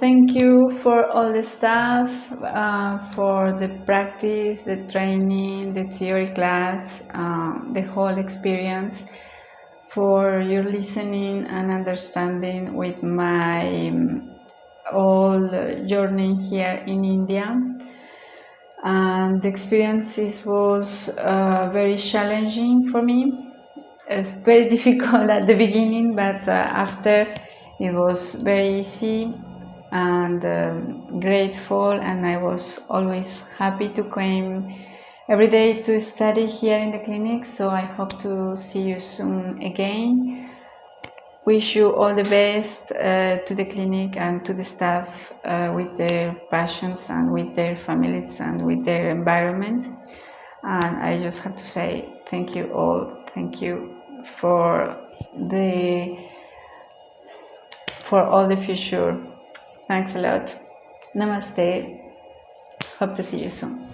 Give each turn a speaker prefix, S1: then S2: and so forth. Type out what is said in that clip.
S1: thank you for all the stuff, for the practice, the training, the theory class, the whole experience, for your listening and understanding with my whole journey here in India. And the experiences was very challenging for me. It's very difficult at the beginning, but after it was very easy and grateful, and I was always happy to come every day to study here in the clinic. So I hope to see you soon again. Wish you all the best to the clinic and to the staff with their passions and with their families and with their environment. And I just have to say thank you all. Thank you for all the future. Thanks a lot. Namaste. Hope to see you soon.